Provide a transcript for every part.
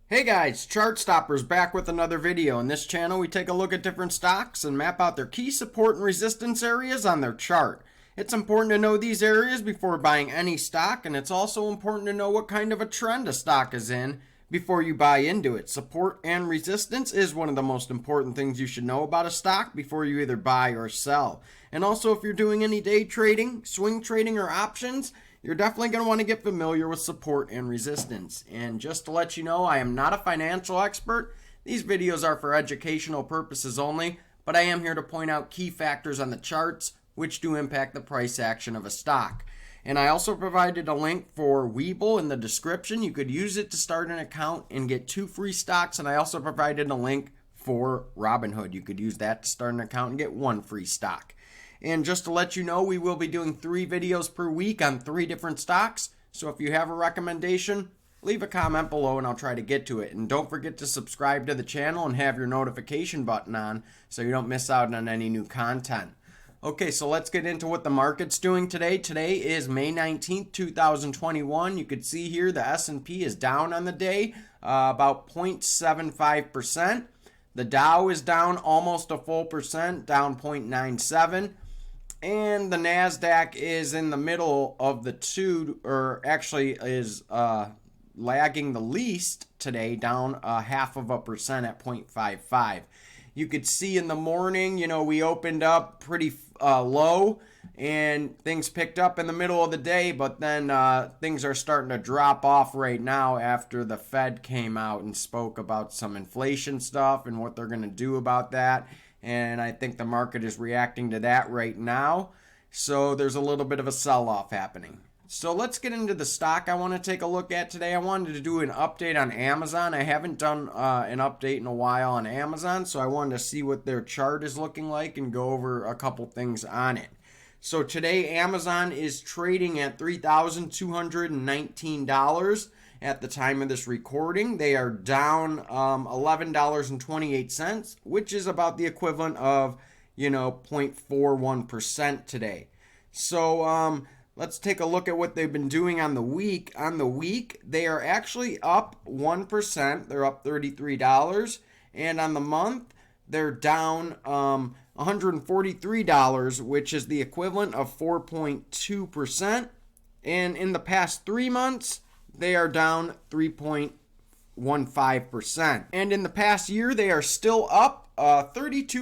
Hey guys, Chart Stoppers back with another video. In this channel we take a look at different stocks and map out their key support and resistance areas on their chart. It's important to know these areas before buying any stock, and it's also important to know what kind of a trend a stock is in before you buy into it. Support and resistance is one of the most important things you should know about a stock before you either buy or sell. And also, if you're doing any day trading, swing trading, or options, you're definitely going to want to get familiar with support and resistance. And just to let you know, I am not a financial expert. These videos are for educational purposes only, but I am here to point out key factors on the charts which do impact the price action of a stock. And I also provided a link for Webull in the description. You could use it to start an account and get 2 free stocks. And I also provided a link for Robinhood. You could use that to start an account and get 1 free stock. And just to let you know, we will be doing 3 videos per week on 3 different stocks. So if you have a recommendation, leave a comment below and I'll try to get to it. And don't forget to subscribe to the channel and have your notification button on so you don't miss out on any new content. Okay, so let's get into what the market's doing today. Today is May 19th, 2021. You could see here the S&P is down on the day, about 0.75%. The Dow is down almost a full percent, down 0.97. And the NASDAQ is in the middle of the two, or actually is lagging the least today, down 0.5% at 0.55. You could see in the morning, we opened up pretty low and things picked up in the middle of the day, but then things are starting to drop off right now after the Fed came out and spoke about some inflation stuff and what they're going to do about that. And I think the market is reacting to that right now. So there's a little bit of a sell-off happening. So let's get into the stock I want to take a look at today. I wanted to do an update on Amazon. I haven't done an update in a while on Amazon, so I wanted to see what their chart is looking like and go over a couple things on it. So today Amazon is trading at $3,219 at the time of this recording. They are down $11.28, which is about the equivalent of 0.41% today. So let's take a look at what they've been doing on the week. On the week, they are actually up 1%. They're up $33. And on the month, they're down $143, which is the equivalent of 4.2%. And in the past 3 months, they are down 3.15%. And in the past year, they are still up 32%,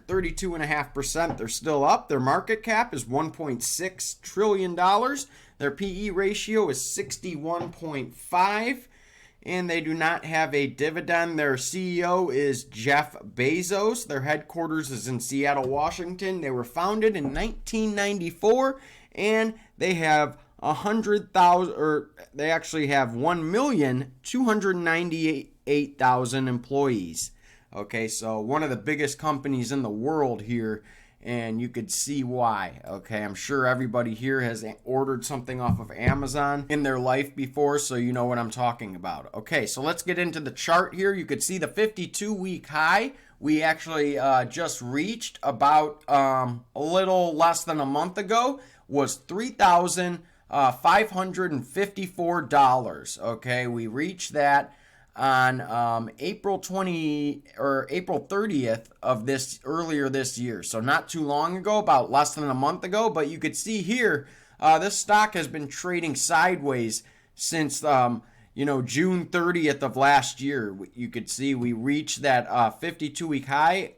32.5%. They're still up. Their market cap is $1.6 trillion. Their PE ratio is 61.5. And they do not have a dividend. Their CEO is Jeff Bezos. Their headquarters is in Seattle, Washington. They were founded in 1994, and they have 100,000, or they actually have 1,298,000 employees. Okay, so one of the biggest companies in the world here, and you could see why. Okay, I'm sure everybody here has ordered something off of Amazon in their life before, so you know what I'm talking about. Okay, so let's get into the chart here. You could see the 52-week high we actually just reached about a little less than a month ago, was $3,554. Okay, we reached that on April 30th of earlier this year. So not too long ago, about less than a month ago. But you could see here, this stock has been trading sideways since June 30th of last year. You could see we reached that 52-week high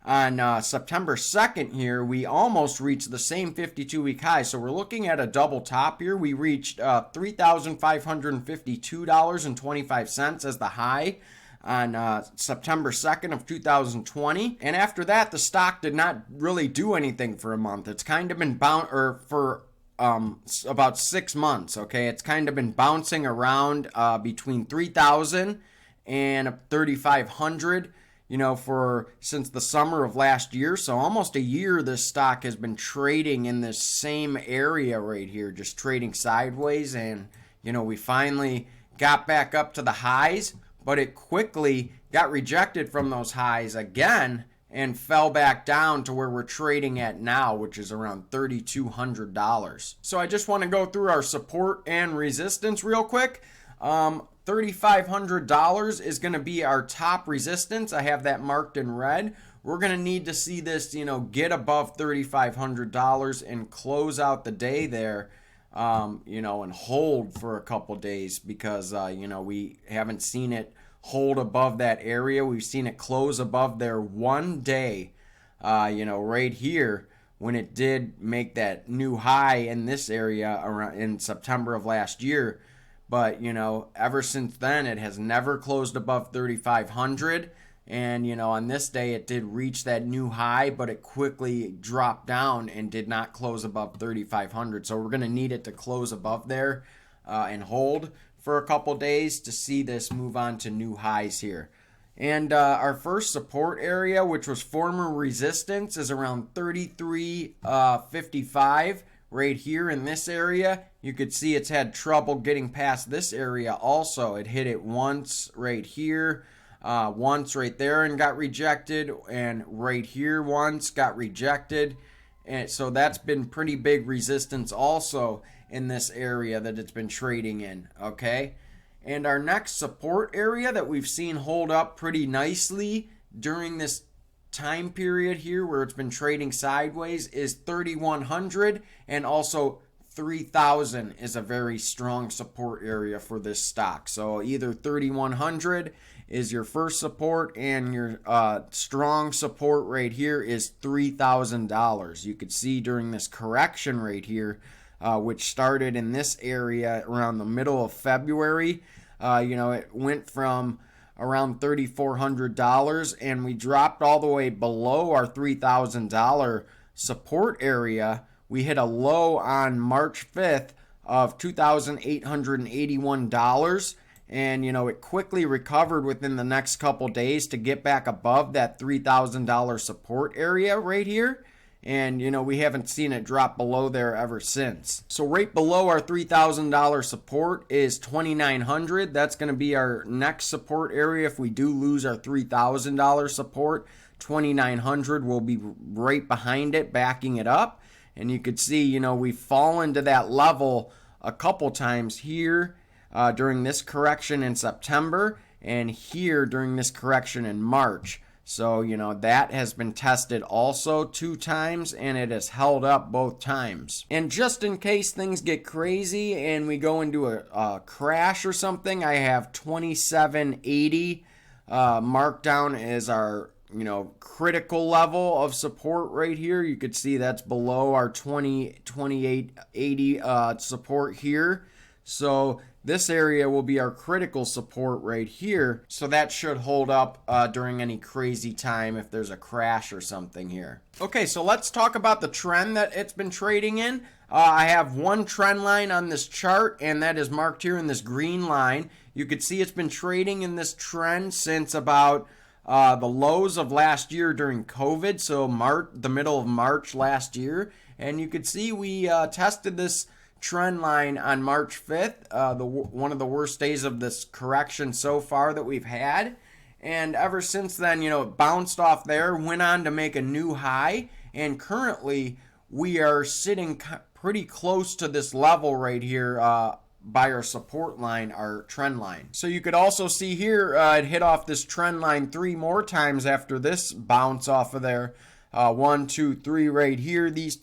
on September 2nd here. We almost reached the same 52-week high. So we're looking at a double top here. We reached $3,552.25 as the high on September 2nd of 2020. And after that, the stock did not really do anything for a month. It's kind of been for about 6 months. Okay, it's kind of been bouncing around between 3,000 and 3,500. Since the summer of last year. So almost a year this stock has been trading in this same area right here, just trading sideways. And, we finally got back up to the highs, but it quickly got rejected from those highs again and fell back down to where we're trading at now, which is around $3,200. So I just want to go through our support and resistance real quick. $3,500 is going to be our top resistance. I have that marked in red. We're going to need to see this, get above $3,500 and close out the day there, and hold for a couple days because, we haven't seen it hold above that area. We've seen it close above there one day, right here when it did make that new high in this area around in September of last year. But, ever since then, it has never closed above 3,500. And, on this day, it did reach that new high, but it quickly dropped down and did not close above 3,500. So we're going to need it to close above there and hold for a couple days to see this move on to new highs here. And our first support area, which was former resistance, is around 33.55. Right here in this area. You could see it's had trouble getting past this area also. It hit it once right here, once right there and got rejected, and right here once got rejected. And so that's been pretty big resistance also in this area that it's been trading in, okay? And our next support area that we've seen hold up pretty nicely during this time period here where it's been trading sideways is 3,100, and also 3,000 is a very strong support area for this stock. So either 3,100 is your first support, and your strong support right here is $3,000. You could see during this correction right here, which started in this area around the middle of February, it went from around $3,400, and we dropped all the way below our $3,000 support area. We hit a low on March 5th of $2,881, and it quickly recovered within the next couple days to get back above that $3,000 support area right here. And, we haven't seen it drop below there ever since. So right below our $3,000 support is 2,900. That's going to be our next support area. If we do lose our $3,000 support, 2,900 will be right behind it, backing it up. And you could see, we've fallen to that level a couple times here during this correction in September, and here during this correction in March. So, that has been tested also 2 times, and it has held up both times. And just in case things get crazy and we go into a crash or something, I have 2780 marked down as our, critical level of support right here. You could see that's below our 2880 support here. So this area will be our critical support right here. So that should hold up during any crazy time if there's a crash or something here. Okay, so let's talk about the trend that it's been trading in. I have one trend line on this chart, and that is marked here in this green line. You could see it's been trading in this trend since about the lows of last year during COVID, so the middle of March last year. And you could see we tested this trend line on March 5th, one of the worst days of this correction so far that we've had. And ever since then, it bounced off there, went on to make a new high, and currently we are sitting pretty close to this level right here by our support line, our trend line. So you could also see here it hit off this trend line 3 more times after this bounce off of there. 1, 2, 3 right here. These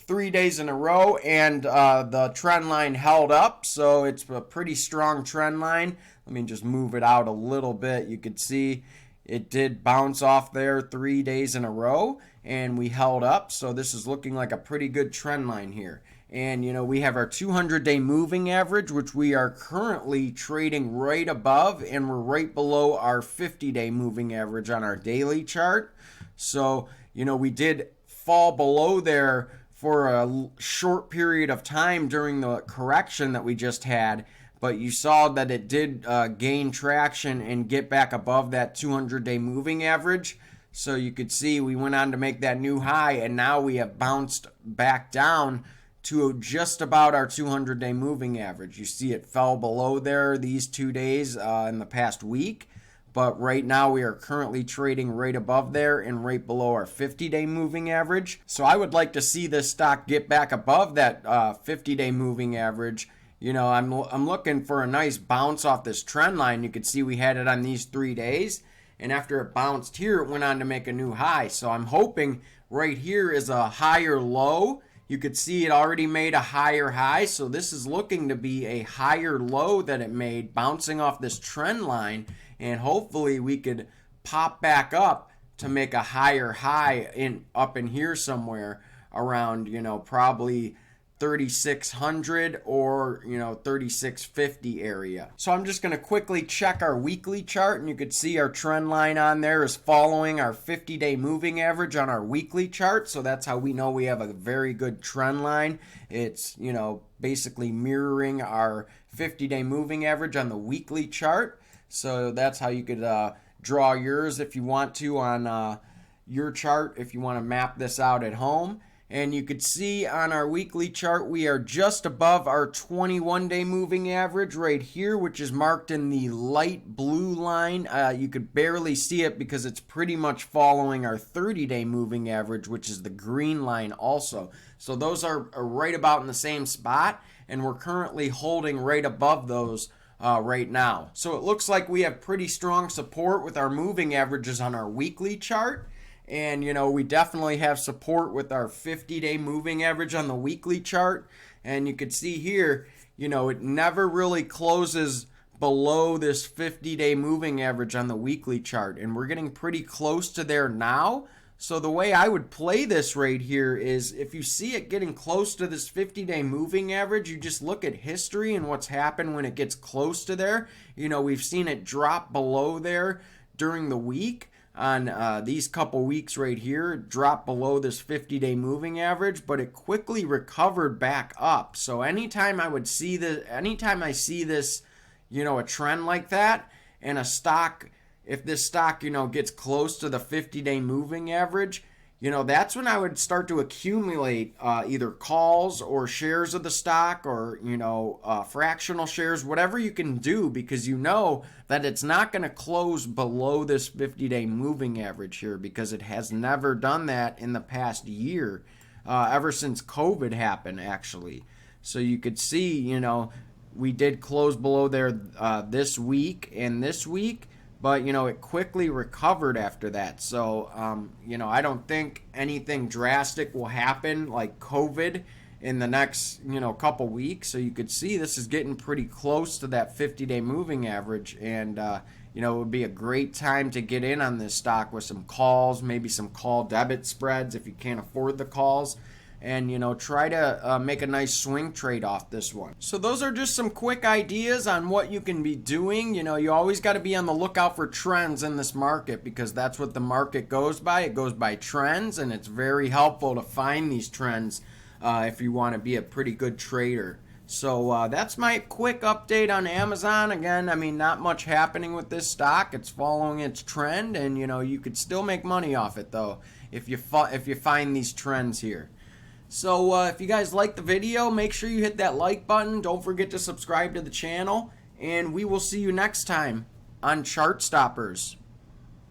3 days in a row, and the trend line held up, so it's a pretty strong trend line. Let me just move it out a little bit. You could see it did bounce off there 3 days in a row, and we held up, so this is looking like a pretty good trend line here. And we have our 200-day moving average, which we are currently trading right above, and we're right below our 50-day moving average on our daily chart. So we did fall below there for a short period of time during the correction that we just had, but you saw that it did gain traction and get back above that 200-day moving average. So you could see we went on to make that new high, and now we have bounced back down to just about our 200-day moving average. You see it fell below there these 2 days in the past week. But right now we are currently trading right above there and right below our 50-day moving average. So I would like to see this stock get back above that 50-day moving average I'm looking for a nice bounce off this trend line. You could see we had it on these 3 days, and after it bounced here, it went on to make a new high. So I'm hoping right here is a higher low. You could see it already made a higher high, so this is looking to be a higher low that it made, bouncing off this trend line, and hopefully we could pop back up to make a higher high up in here somewhere around, probably 3600 or 3650 area. So I'm just going to quickly check our weekly chart, and you could see our trend line on there is following our 50-day moving average on our weekly chart. So that's how we know we have a very good trend line. It's basically mirroring our 50-day moving average on the weekly chart. So that's how you could draw yours if you want to on your chart, if you want to map this out at home. And you could see on our weekly chart, we are just above our 21-day moving average right here, which is marked in the light blue line. You could barely see it because it's pretty much following our 30-day moving average, which is the green line also. So those are right about in the same spot, and we're currently holding right above those right now. So it looks like we have pretty strong support with our moving averages on our weekly chart. And, we definitely have support with our 50-day moving average on the weekly chart. And you could see here, it never really closes below this 50-day moving average on the weekly chart. And we're getting pretty close to there now. So the way I would play this right here is if you see it getting close to this 50-day moving average, you just look at history and what's happened when it gets close to there. We've seen it drop below there during the week. On these couple weeks right here, it dropped below this 50-day moving average, but it quickly recovered back up. So anytime I see this, a trend like that, and a stock, if this stock, gets close to the 50-day moving average, that's when I would start to accumulate either calls or shares of the stock, or, fractional shares, whatever you can do, because that it's not going to close below this 50-day moving average here, because it has never done that in the past year, ever since COVID happened, actually. So you could see, we did close below there this week and this week. But, it quickly recovered after that. So, I don't think anything drastic will happen like COVID in the next, couple weeks. So you could see this is getting pretty close to that 50-day moving average. And, it would be a great time to get in on this stock with some calls, maybe some call debit spreads if you can't afford the calls. And, try to make a nice swing trade off this one. So those are just some quick ideas on what you can be doing. You always got to be on the lookout for trends in this market, because that's what the market goes by. It goes by trends, and it's very helpful to find these trends if you want to be a pretty good trader. So that's my quick update on Amazon. Again, not much happening with this stock. It's following its trend, and, you could still make money off it, though, if you find these trends here. So if you guys like the video, make sure you hit that like button. Don't forget to subscribe to the channel. And we will see you next time on Chart Stoppers.